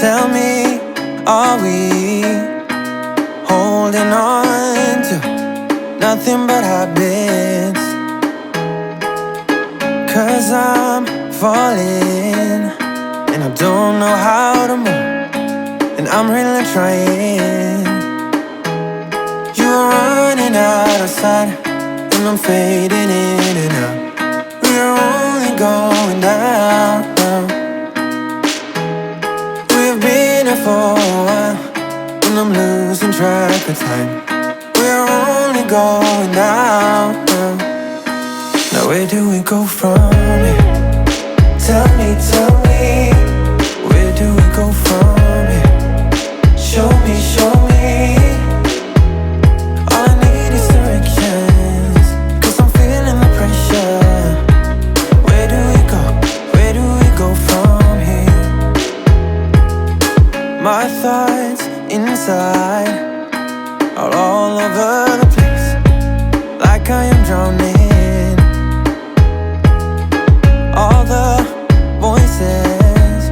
Tell me, are we holding on to nothing but habits? 'Cause I'm falling and I don't know how to move, and I'm really trying. You're running out of sight and I'm fading in and out. We're only going down. We've been here for a while and I'm losing track of time. We're only going down. Now where do we go from here? Tell me, where do we go from here? Show me, all I need is directions, 'cause I'm feeling the pressure. Where do we go from here? My thoughts inside are all over the place, like I am drowning. All the voices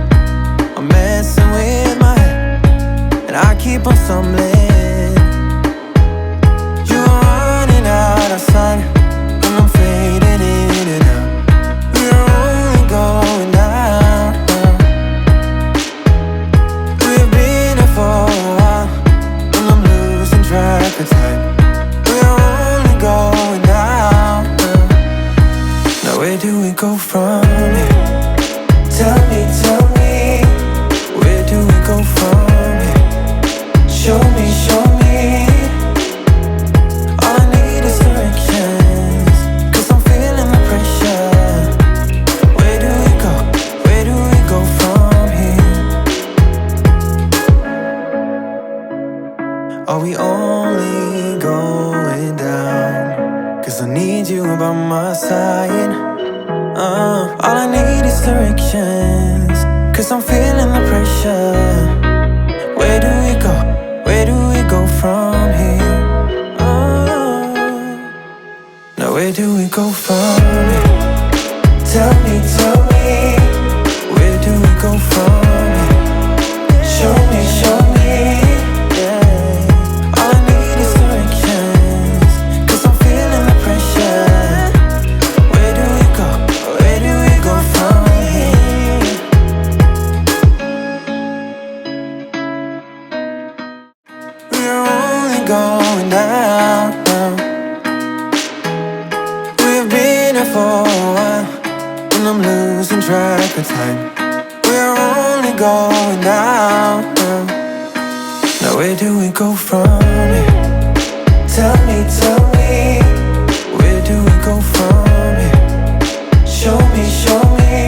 are messing with my head, and I keep on stumbling. You're running out of sight and I'm fading in and out. We're only going down. We've been here for a while and I'm losing track of time. We're only going down. Now where do we go from here? Tell me, where do we go from here? Show me, all I need is directions, 'cause I'm feeling the pressure. Where do we go from here? Are we only going down? 'Cause I need you by my side. All I need is directions, 'cause I'm feeling the pressure. Where do we go from here? Now where do we go from here? Tell me, where do we go from here? Show me, yeah. All I need is directions, 'cause I'm feeling the pressure. Where do we go from here? We're only going down. We've been here for a while and I'm losing track of time. We're only going down. Now where do we go from here?